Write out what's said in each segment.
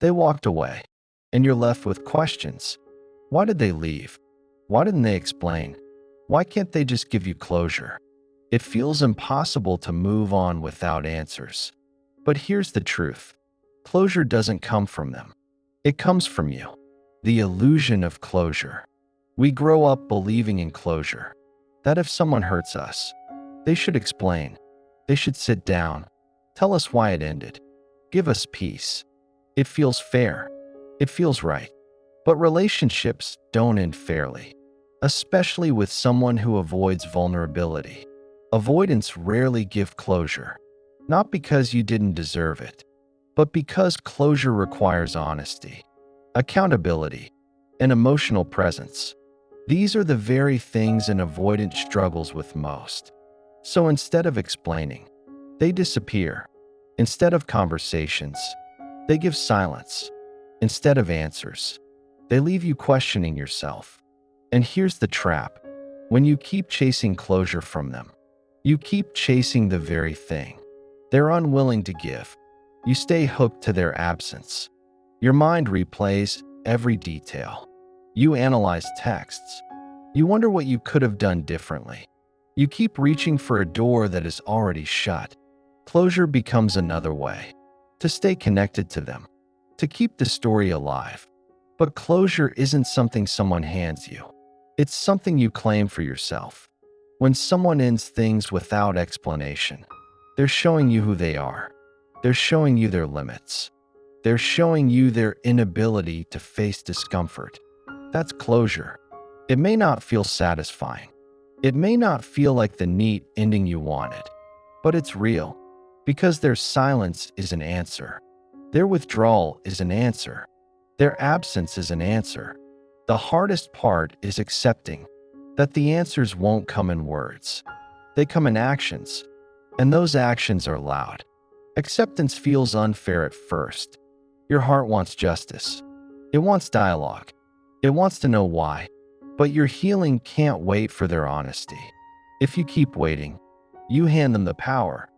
They walked away, and you're left with questions. Why did they leave? Why didn't they explain? Why can't they just give you closure? It feels impossible to move on without answers. But here's the truth. Closure doesn't come from them. It comes from you. The illusion of closure. We grow up believing in closure. That if someone hurts us, they should explain. They should sit down. Tell us why it ended. Give us peace. It feels fair. It feels right. But relationships don't end fairly, especially with someone who avoids vulnerability. Avoidance rarely gives closure, not because you didn't deserve it, but because closure requires honesty, accountability, and emotional presence. These are the very things an avoidant struggles with most. So instead of explaining, they disappear. Instead of conversations, they give silence. Instead of answers, they leave you questioning yourself. And here's the trap. When you keep chasing closure from them, you keep chasing the very thing they're unwilling to give. You stay hooked to their absence. Your mind replays every detail. You analyze texts. You wonder what you could have done differently. You keep reaching for a door that is already shut. Closure becomes another way to stay connected to them, to keep the story alive. But closure isn't something someone hands you. It's something you claim for yourself. When someone ends things without explanation, they're showing you who they are. They're showing you their limits. They're showing you their inability to face discomfort. That's closure. It may not feel satisfying. It may not feel like the neat ending you wanted, but it's real, because their silence is an answer. Their withdrawal is an answer. Their absence is an answer. The hardest part is accepting that the answers won't come in words. They come in actions, and those actions are loud. Acceptance feels unfair at first. Your heart wants justice. It wants dialogue. It wants to know why. But your healing can't wait for their honesty. If you keep waiting, you hand them the power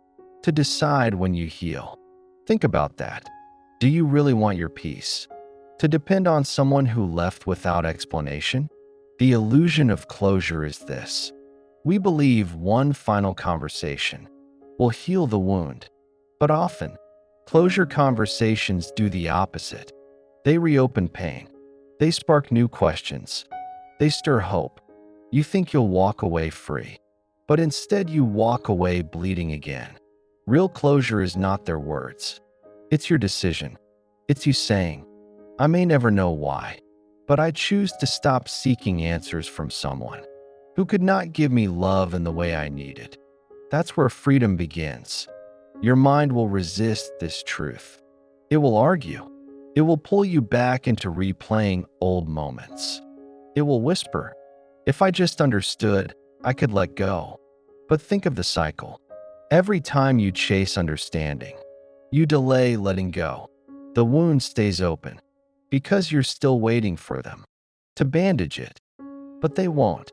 to decide when you heal. Think about that. Do you really want your peace to depend on someone who left without explanation? The illusion of closure is this. We believe one final conversation will heal the wound, but often, closure conversations do the opposite. They reopen pain. They spark new questions. They stir hope. You think you'll walk away free, but instead you walk away bleeding again. Real closure is not their words. It's your decision. It's you saying, I may never know why, but I choose to stop seeking answers from someone who could not give me love in the way I needed. That's where freedom begins. Your mind will resist this truth. It will argue. It will pull you back into replaying old moments. It will whisper, if I just understood, I could let go. But think of the cycle. Every time you chase understanding, you delay letting go. The wound stays open because you're still waiting for them to bandage it. But they won't,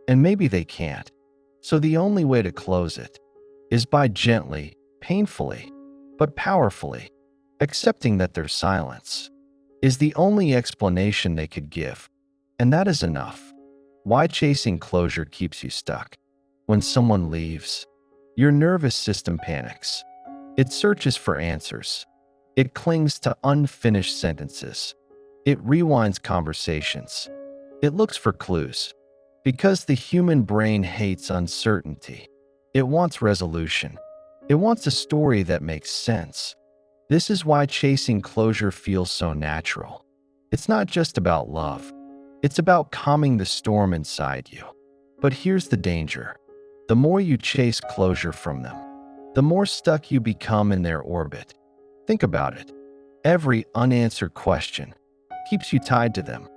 and maybe they can't. So the only way to close it is by gently, painfully, but powerfully accepting that their silence is the only explanation they could give. And that is enough. Why chasing closure keeps you stuck? When someone leaves, your nervous system panics. It searches for answers. It clings to unfinished sentences. It rewinds conversations. It looks for clues. Because the human brain hates uncertainty. It wants resolution. It wants a story that makes sense. This is why chasing closure feels so natural. It's not just about love. It's about calming the storm inside you. But here's the danger. The more you chase closure from them, the more stuck you become in their orbit. Think about it. Every unanswered question keeps you tied to them.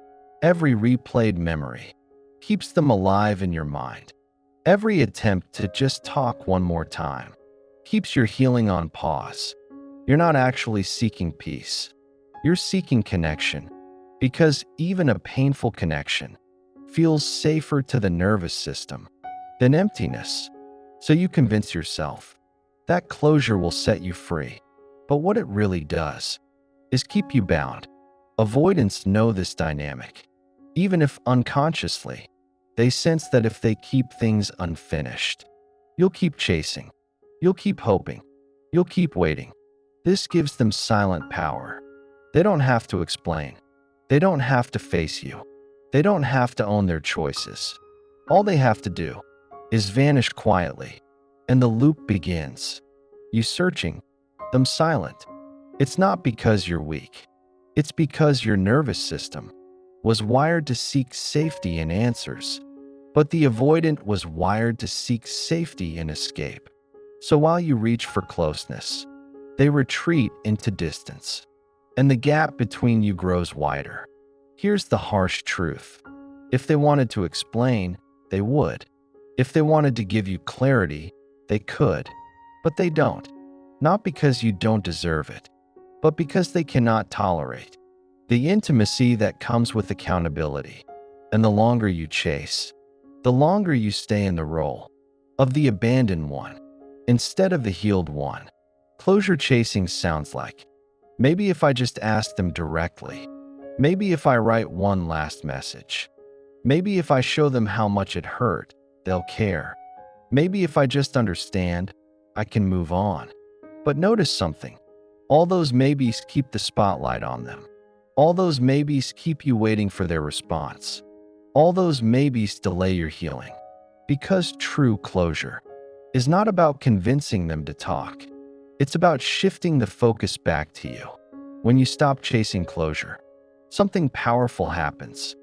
Every replayed memory keeps them alive in your mind. Every attempt to just talk one more time keeps your healing on pause. You're not actually seeking peace. You're seeking connection, because even a painful connection feels safer to the nervous system than emptiness. So you convince yourself that closure will set you free. But what it really does is keep you bound. Avoidance know this dynamic. Even if unconsciously, they sense that if they keep things unfinished, you'll keep chasing, you'll keep hoping, you'll keep waiting. This gives them silent power. They don't have to explain. They don't have to face you. They don't have to own their choices. All they have to do is vanish quietly, and the loop begins. You searching, them silent. It's not because you're weak. It's because your nervous system was wired to seek safety and answers, but the avoidant was wired to seek safety and escape. So while you reach for closeness, they retreat into distance, and the gap between you grows wider. Here's the harsh truth. If they wanted to explain, they would. If they wanted to give you clarity, they could. But they don't. Not because you don't deserve it, but because they cannot tolerate the intimacy that comes with accountability. And the longer you chase, the longer you stay in the role of the abandoned one instead of the healed one. Closure chasing sounds like, maybe if I just ask them directly, maybe if I write one last message, maybe if I show them how much it hurt, they'll care. Maybe if I just understand, I can move on. But notice something. All those maybes keep the spotlight on them. All those maybes keep you waiting for their response. All those maybes delay your healing. Because true closure is not about convincing them to talk. It's about shifting the focus back to you. When you stop chasing closure, something powerful happens.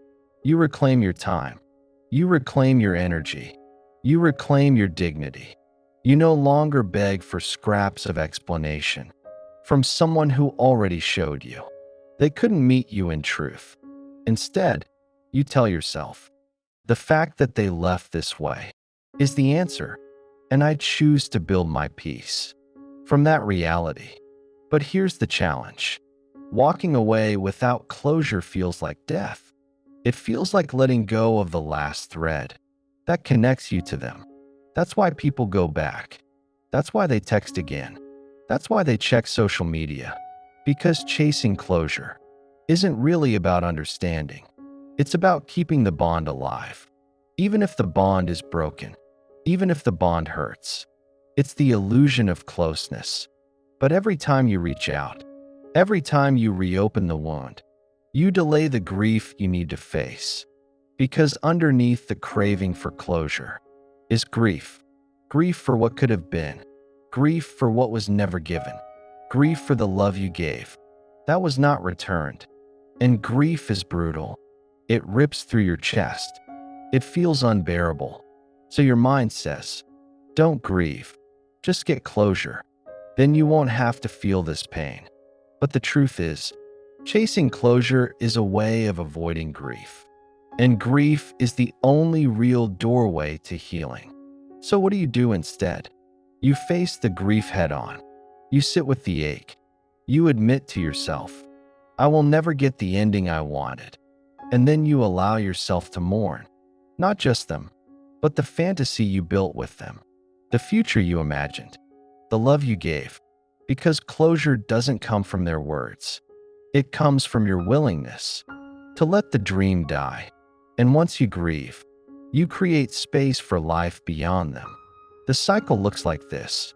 You reclaim your time. You reclaim your energy. You reclaim your dignity. You no longer beg for scraps of explanation from someone who already showed you they couldn't meet you in truth. Instead, you tell yourself, the fact that they left this way is the answer, and I choose to build my peace from that reality. But here's the challenge. Walking away without closure feels like death. It feels like letting go of the last thread that connects you to them. That's why people go back. That's why they text again. That's why they check social media. Because chasing closure isn't really about understanding. It's about keeping the bond alive. Even if the bond is broken, even if the bond hurts. It's the illusion of closeness. But every time you reach out, every time you reopen the wound, you delay the grief you need to face. Because underneath the craving for closure is grief. Grief for what could have been. Grief for what was never given. Grief for the love you gave that was not returned. And grief is brutal. It rips through your chest. It feels unbearable. So your mind says, don't grieve. Just get closure. Then you won't have to feel this pain. But the truth is, chasing closure is a way of avoiding grief. And grief is the only real doorway to healing. So what do you do instead? You face the grief head on. You sit with the ache. You admit to yourself, I will never get the ending I wanted. And then you allow yourself to mourn. Not just them, but the fantasy you built with them. The future you imagined. The love you gave. Because closure doesn't come from their words. It comes from your willingness to let the dream die. And once you grieve, you create space for life beyond them. The cycle looks like this.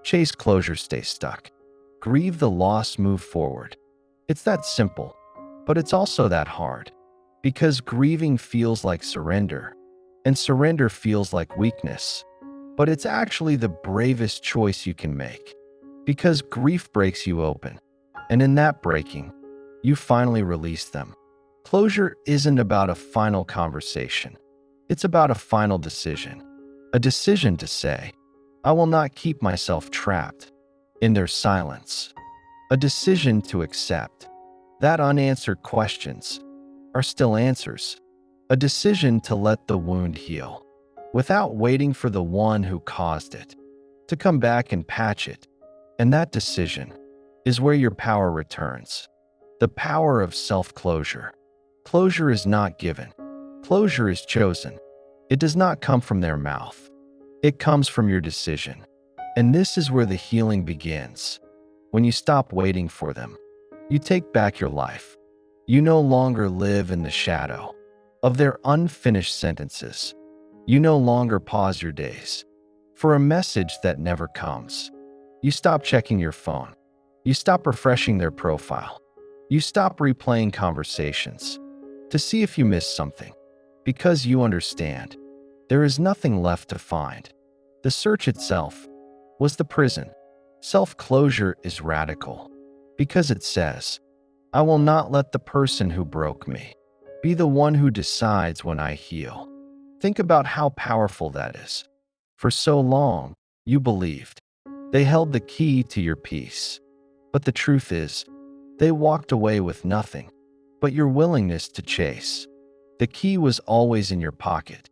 Chase closure, stay stuck. Grieve the loss, move forward. It's that simple, but it's also that hard. Because grieving feels like surrender, and surrender feels like weakness. But it's actually the bravest choice you can make. Because grief breaks you open, and in that breaking, you finally release them. Closure isn't about a final conversation. It's about a final decision. A decision to say, I will not keep myself trapped in their silence. A decision to accept that unanswered questions are still answers. A decision to let the wound heal without waiting for the one who caused it to come back and patch it. And that decision is where your power returns. The power of self-closure. Closure is not given. Closure is chosen. It does not come from their mouth. It comes from your decision. And this is where the healing begins. When you stop waiting for them You take back your life. You no longer live in the shadow of their unfinished sentences. You no longer pause your days for a message that never comes. You stop checking your phone. You stop refreshing their profile. You stop replaying conversations to see if you missed something, because you understand there is nothing left to find. The search itself was the prison. Self-closure is radical because it says, I will not let the person who broke me be the one who decides when I heal. Think about how powerful that is. For so long, you believed they held the key to your peace. But the truth is, they walked away with nothing but your willingness to chase. The key was always in your pocket.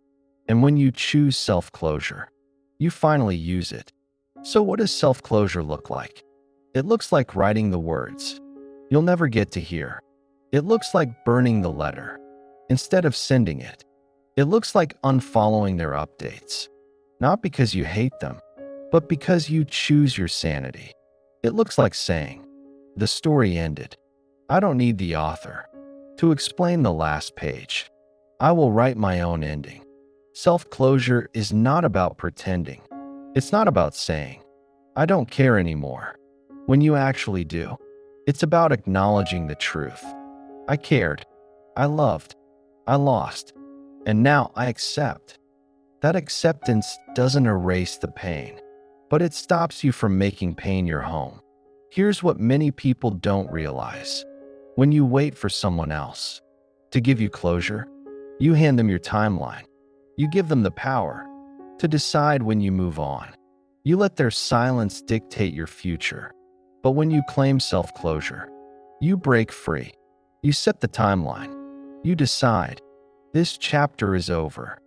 And when you choose self-closure, you finally use it. So what does self-closure look like? It looks like writing the words you'll never get to hear. It looks like burning the letter instead of sending it. It looks like unfollowing their updates, not because you hate them, but because you choose your sanity. It looks like saying, the story ended. I don't need the author to explain the last page. I will write my own ending. Self-closure is not about pretending. It's not about saying, I don't care anymore, when you actually do. It's about acknowledging the truth. I cared. I loved. I lost. And now I accept. That acceptance doesn't erase the pain, but it stops you from making pain your home. Here's what many people don't realize. When you wait for someone else to give you closure, you hand them your timeline. You give them the power to decide when you move on. You let their silence dictate your future. But when you claim self-closure, you break free. You set the timeline. You decide, this chapter is over.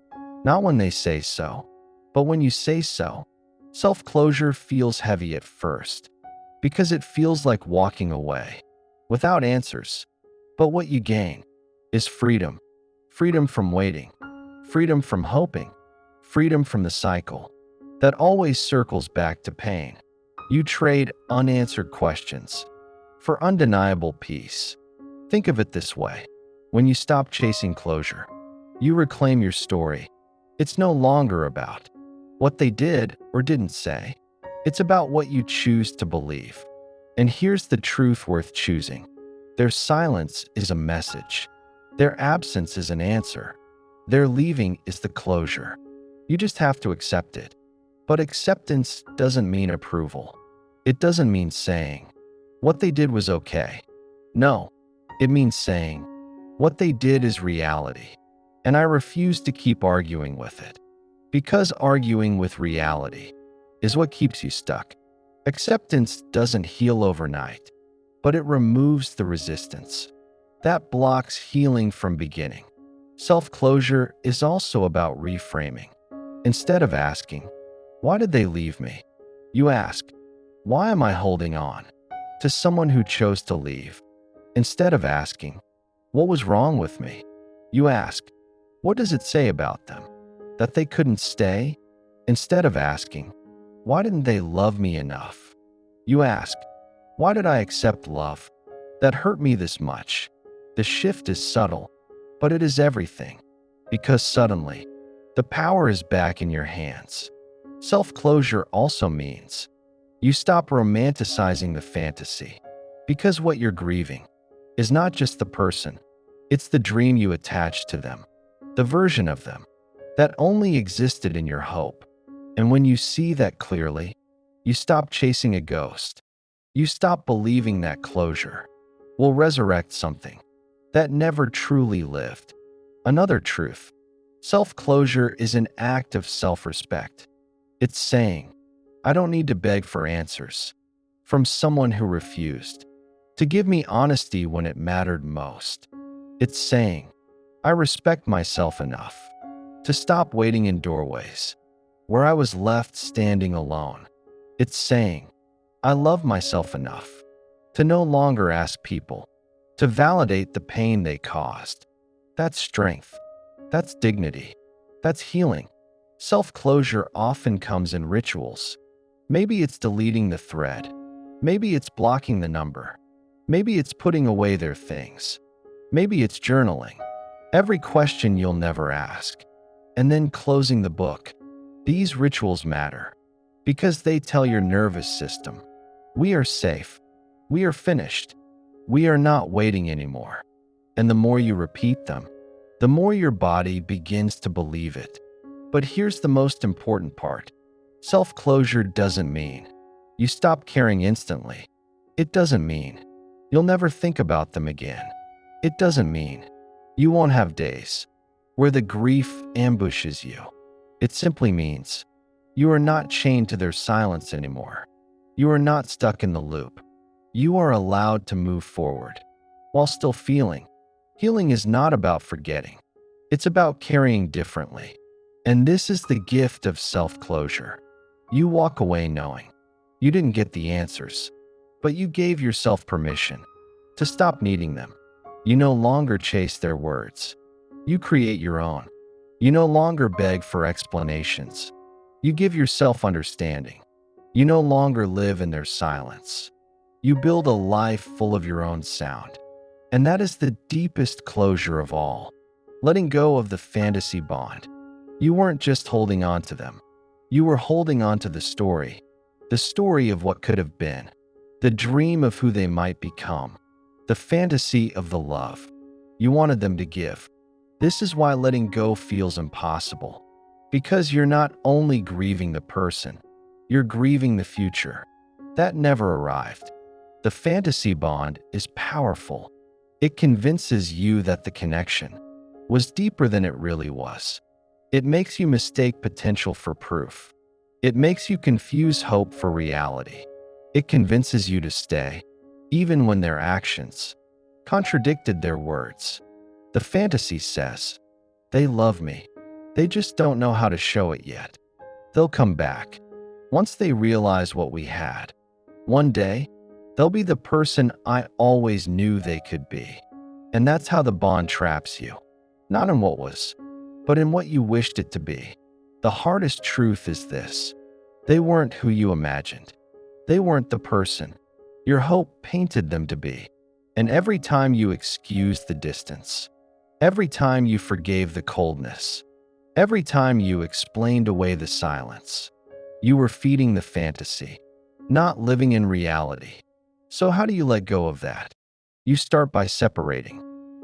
Not when they say so, but when you say so. Self-closure feels heavy at first, because it feels like walking away without answers. But what you gain is freedom. Freedom from waiting. Freedom from hoping. Freedom from the cycle that always circles back to pain. You trade unanswered questions for undeniable peace. Think of it this way. When you stop chasing closure, you reclaim your story. It's no longer about what they did or didn't say. It's about what you choose to believe. And here's the truth worth choosing. Their silence is a message. Their absence is an answer. Their leaving is the closure. You just have to accept it. But acceptance doesn't mean approval. It doesn't mean saying, what they did was okay. No, it means saying, what they did is reality. And I refuse to keep arguing with it. Because arguing with reality is what keeps you stuck. Acceptance doesn't heal overnight, but it removes the resistance that blocks healing from beginning. Self-closure is also about reframing. Instead of asking, why did they leave me? You ask, why am I holding on to someone who chose to leave? Instead of asking, what was wrong with me? You ask, what does it say about them that they couldn't stay? Instead of asking, why didn't they love me enough? You ask, why did I accept love that hurt me this much? The shift is subtle, but it is everything, because suddenly, the power is back in your hands. Self-closure also means you stop romanticizing the fantasy, because what you're grieving is not just the person, it's the dream you attach to them, the version of them that only existed in your hope. And when you see that clearly, you stop chasing a ghost. You stop believing that closure will resurrect something that never truly lived. Another truth. Self-closure is an act of self-respect. It's saying, I don't need to beg for answers from someone who refused to give me honesty when it mattered most. It's saying, I respect myself enough to stop waiting in doorways where I was left standing alone. It's saying, I love myself enough to no longer ask people to validate the pain they caused. That's strength. That's dignity. That's healing. Self-closure often comes in rituals. Maybe it's deleting the thread. Maybe it's blocking the number. Maybe it's putting away their things. Maybe it's journaling every question you'll never ask, and then closing the book. These rituals matter because they tell your nervous system, we are safe, we are finished, we are not waiting anymore. And the more you repeat them, the more your body begins to believe it. But here's the most important part. Self-closure doesn't mean you stop caring instantly. It doesn't mean you'll never think about them again. It doesn't mean you won't have days where the grief ambushes you. It simply means you are not chained to their silence anymore. You are not stuck in the loop. You are allowed to move forward while still feeling. Healing is not about forgetting. It's about carrying differently. And this is the gift of self-closure. You walk away knowing you didn't get the answers, but you gave yourself permission to stop needing them. You no longer chase their words. You create your own. You no longer beg for explanations. You give yourself understanding. You no longer live in their silence. You build a life full of your own sound. And that is the deepest closure of all. Letting go of the fantasy bond. You weren't just holding on to them. You were holding on to the story of what could have been, the dream of who they might become, the fantasy of the love you wanted them to give. This is why letting go feels impossible, because you're not only grieving the person, you're grieving the future that never arrived. The fantasy bond is powerful. It convinces you that the connection was deeper than it really was. It makes you mistake potential for proof. It makes you confuse hope for reality. It convinces you to stay, even when their actions contradicted their words. The fantasy says, they love me. They just don't know how to show it yet. They'll come back once they realize what we had. One day, they'll be the person I always knew they could be. And that's how the bond traps you. Not in what was, but in what you wished it to be. The hardest truth is this. They weren't who you imagined. They weren't the person your hope painted them to be. And every time you excused the distance, every time you forgave the coldness, every time you explained away the silence, you were feeding the fantasy, not living in reality. So how do you let go of that? You start by separating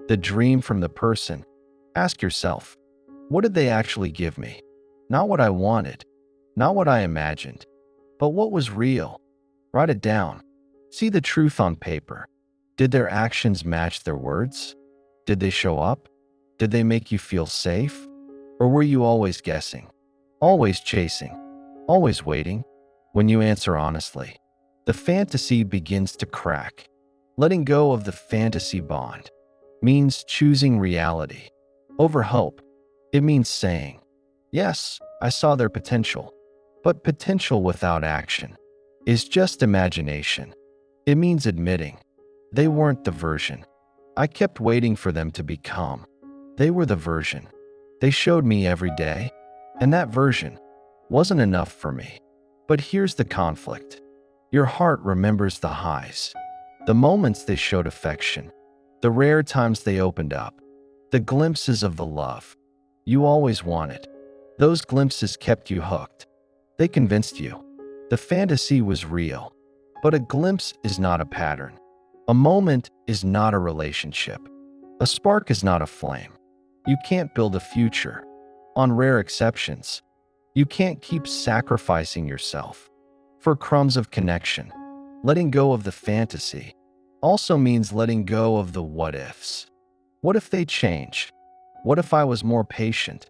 the dream from the person. Ask yourself, what did they actually give me? Not what I wanted, not what I imagined, but what was real. Write it down. See the truth on paper. Did their actions match their words? Did they show up? Did they make you feel safe? Or were you always guessing, always chasing, always waiting? When you answer honestly, the fantasy begins to crack. Letting go of the fantasy bond means choosing reality over hope. It means saying, yes, I saw their potential, but potential without action is just imagination. It means admitting they weren't the version I kept waiting for them to become. They were the version they showed me every day, and that version wasn't enough for me. But here's the conflict. Your heart remembers the highs, the moments they showed affection, the rare times they opened up, the glimpses of the love you always wanted. Those glimpses kept you hooked. They convinced you the fantasy was real. But a glimpse is not a pattern. A moment is not a relationship. A spark is not a flame. You can't build a future on rare exceptions. You can't keep sacrificing yourself for crumbs of connection. Letting go of the fantasy also means letting go of the what-ifs. What if they change? What if I was more patient?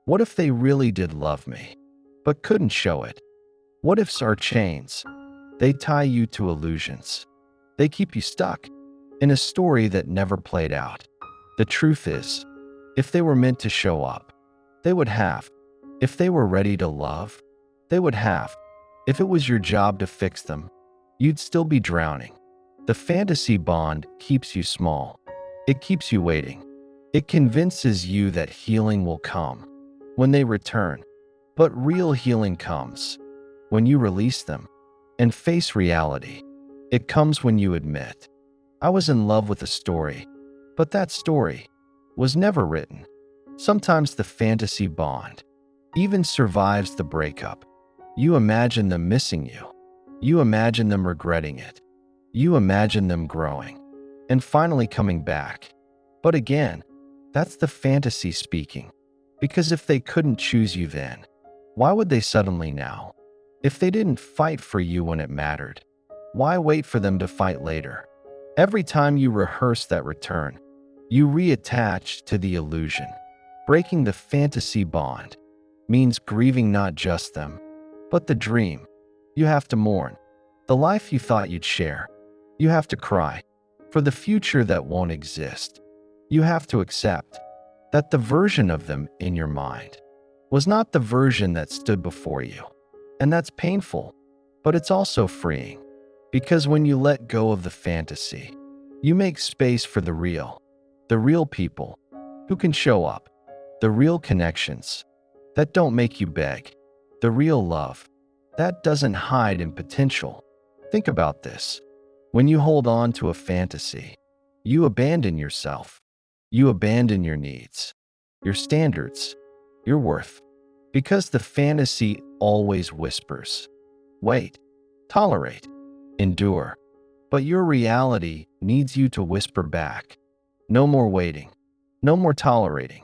What if they really did love me, but couldn't show it? What-ifs are chains. They tie you to illusions. They keep you stuck in a story that never played out. The truth is, if they were meant to show up, they would have. If they were ready to love, they would have. If it was your job to fix them, you'd still be drowning. The fantasy bond keeps you small. It keeps you waiting. It convinces you that healing will come when they return. But real healing comes when you release them and face reality. It comes when you admit, I was in love with a story, but that story was never written. Sometimes the fantasy bond even survives the breakup. You imagine them missing you. You imagine them regretting it. You imagine them growing and finally coming back. But again, that's the fantasy speaking. Because if they couldn't choose you then, why would they suddenly now? If they didn't fight for you when it mattered, why wait for them to fight later? Every time you rehearse that return, you reattach to the illusion. Breaking the fantasy bond means grieving not just them, but the dream. You have to mourn the life you thought you'd share. You have to cry for the future that won't exist. You have to accept that the version of them in your mind was not the version that stood before you. And that's painful, but it's also freeing. Because when you let go of the fantasy, you make space for the real people who can show up, the real connections that don't make you beg, the real love that doesn't hide in potential. Think about this. When you hold on to a fantasy, you abandon yourself. You abandon your needs, your standards, your worth. Because the fantasy always whispers, wait, tolerate, endure. But your reality needs you to whisper back. No more waiting, no more tolerating,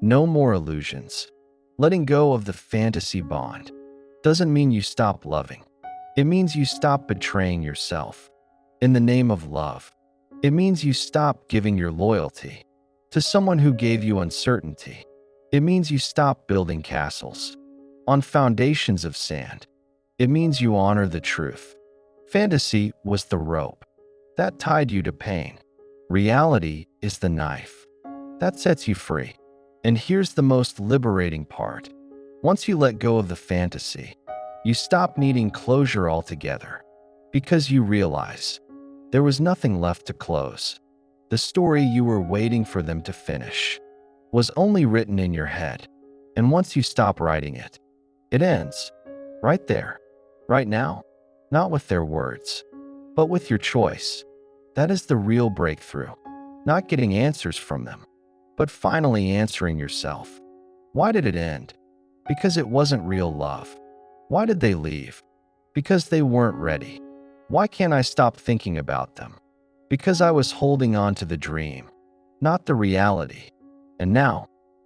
no more illusions. Letting go of the fantasy bond doesn't mean you stop loving. It means you stop betraying yourself in the name of love. It means you stop giving your loyalty to someone who gave you uncertainty. It means you stop building castles on foundations of sand. It means you honor the truth. Fantasy was the rope that tied you to pain. Reality is the knife that sets you free. And here's the most liberating part. Once you let go of the fantasy, you stop needing closure altogether because you realize there was nothing left to close. The story you were waiting for them to finish was only written in your head. And once you stop writing it, it ends right there, right now, not with their words, but with your choice. That is the real breakthrough. Not getting answers from them, but finally answering yourself. Why did it end? Because it wasn't real love. Why did they leave? Because they weren't ready. Why can't I stop thinking about them? Because I was holding on to the dream, not the reality. And now,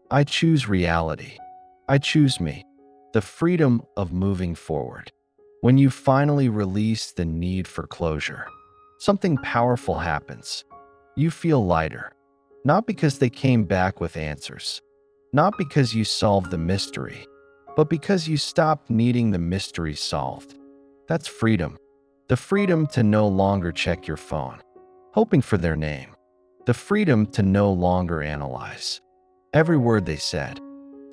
I choose reality. I choose me, the freedom of moving forward. When you finally release the need for closure, something powerful happens. You feel lighter, not because they came back with answers, not because you solved the mystery, but because you stopped needing the mystery solved. That's freedom. The freedom to no longer check your phone, hoping for their name. The freedom to no longer analyze every word they said.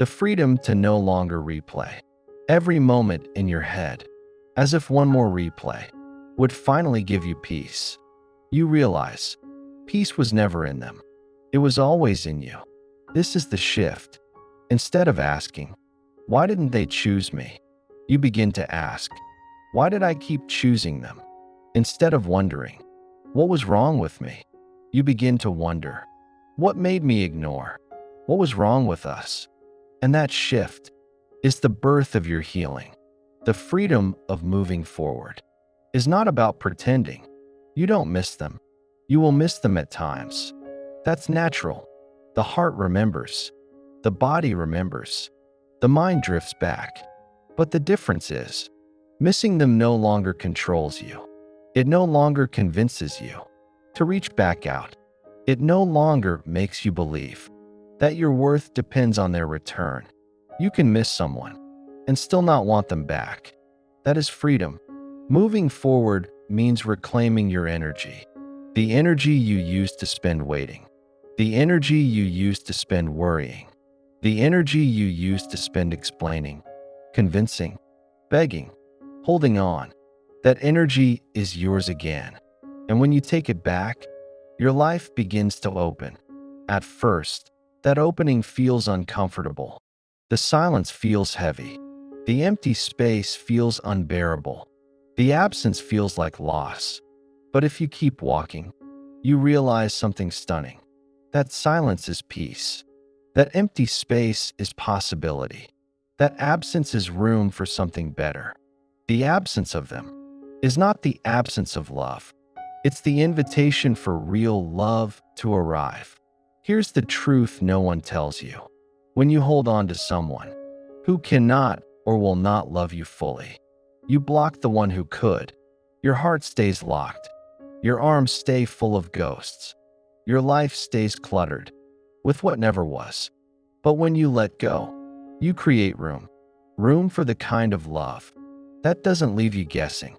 The freedom to no longer replay every moment in your head, as if one more replay would finally give you peace. You realize peace was never in them. It was always in you. This is the shift. Instead of asking, why didn't they choose me? You begin to ask, why did I keep choosing them? Instead of wondering, what was wrong with me? You begin to wonder, what made me ignore? What was wrong with us? And that shift is the birth of your healing. The freedom of moving forward is not about pretending. You don't miss them. You will miss them at times. That's natural. The heart remembers. The body remembers. The mind drifts back. But the difference is, missing them no longer controls you. It no longer convinces you to reach back out. It no longer makes you believe that your worth depends on their return. You can miss someone and still not want them back. That is freedom. Moving forward means reclaiming your energy. The energy you used to spend waiting. The energy you used to spend worrying. The energy you used to spend explaining, convincing, begging, holding on. That energy is yours again. And when you take it back, your life begins to open. At first, that opening feels uncomfortable. The silence feels heavy. The empty space feels unbearable. The absence feels like loss. But if you keep walking, you realize something stunning. That silence is peace. That empty space is possibility. That absence is room for something better. The absence of them is not the absence of love. It's the invitation for real love to arrive. Here's the truth no one tells you. When you hold on to someone who cannot or will not love you fully, you block the one who could. Your heart stays locked. Your arms stay full of ghosts. Your life stays cluttered with what never was. But when you let go, you create room. Room for the kind of love that doesn't leave you guessing.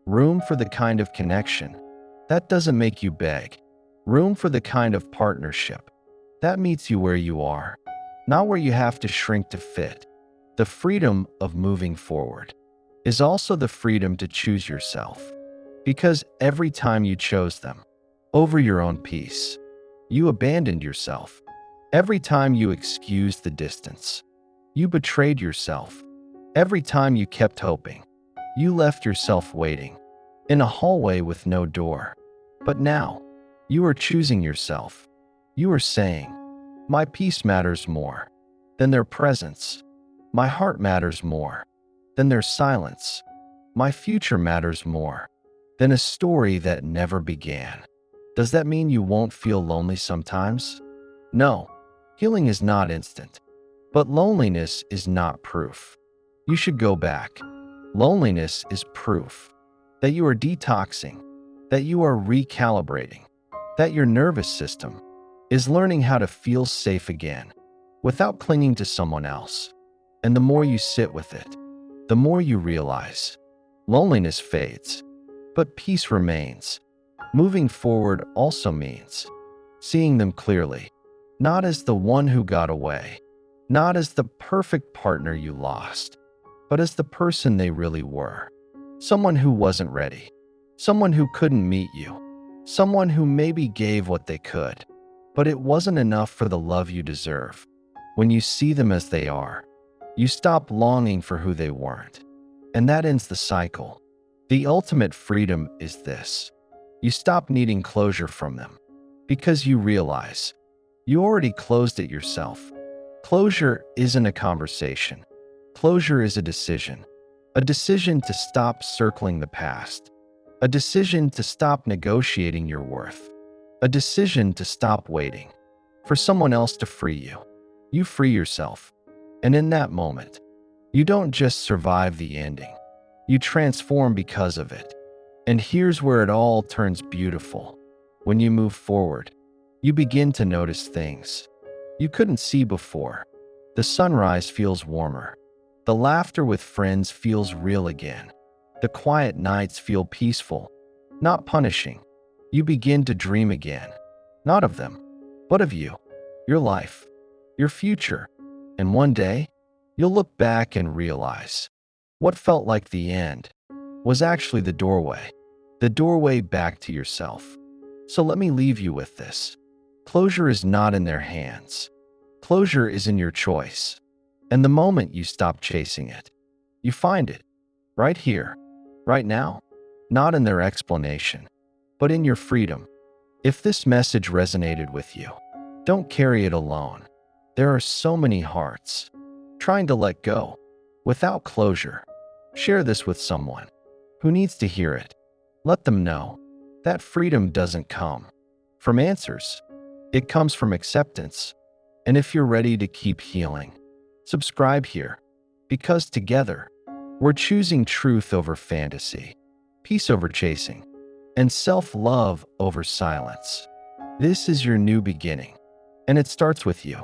Room for the kind of connection that doesn't make you beg. Room for the kind of partnership that meets you where you are, not where you have to shrink to fit. The freedom of moving forward is also the freedom to choose yourself. Because every time you chose them over your own peace, you abandoned yourself. Every time you excused the distance, you betrayed yourself. Every time you kept hoping, you left yourself waiting in a hallway with no door. But now, you are choosing yourself. You are saying, my peace matters more than their presence. My heart matters more than their silence. My future matters more than a story that never began. Does that mean you won't feel lonely sometimes? No, healing is not instant, but loneliness is not proof you should go back. Loneliness is proof that you are detoxing, that you are recalibrating, that your nervous system is learning how to feel safe again without clinging to someone else. And the more you sit with it, the more you realize loneliness fades, but peace remains. Moving forward also means seeing them clearly, not as the one who got away, not as the perfect partner you lost, but as the person they really were. Someone who wasn't ready, someone who couldn't meet you, someone who maybe gave what they could, but it wasn't enough for the love you deserve. When you see them as they are, you stop longing for who they weren't, and that ends the cycle. The ultimate freedom is this. You stop needing closure from them because you realize you already closed it yourself. Closure isn't a conversation. Closure is a decision to stop circling the past, a decision to stop negotiating your worth, a decision to stop waiting for someone else to free you. You free yourself, and in that moment, you don't just survive the ending, you transform because of it. And here's where it all turns beautiful. When you move forward, you begin to notice things you couldn't see before. The sunrise feels warmer. The laughter with friends feels real again. The quiet nights feel peaceful, not punishing. You begin to dream again, not of them, but of you, your life, your future. And one day, you'll look back and realize what felt like the end was actually the doorway back to yourself. So let me leave you with this. Closure is not in their hands. Closure is in your choice. And the moment you stop chasing it, you find it right here, right now, not in their explanation, but in your freedom. If this message resonated with you, don't carry it alone. There are so many hearts trying to let go without closure. Share this with someone who needs to hear it. Let them know that freedom doesn't come from answers. It comes from acceptance. And if you're ready to keep healing, subscribe here, because together, we're choosing truth over fantasy, peace over chasing, and self-love over silence. This is your new beginning, and it starts with you.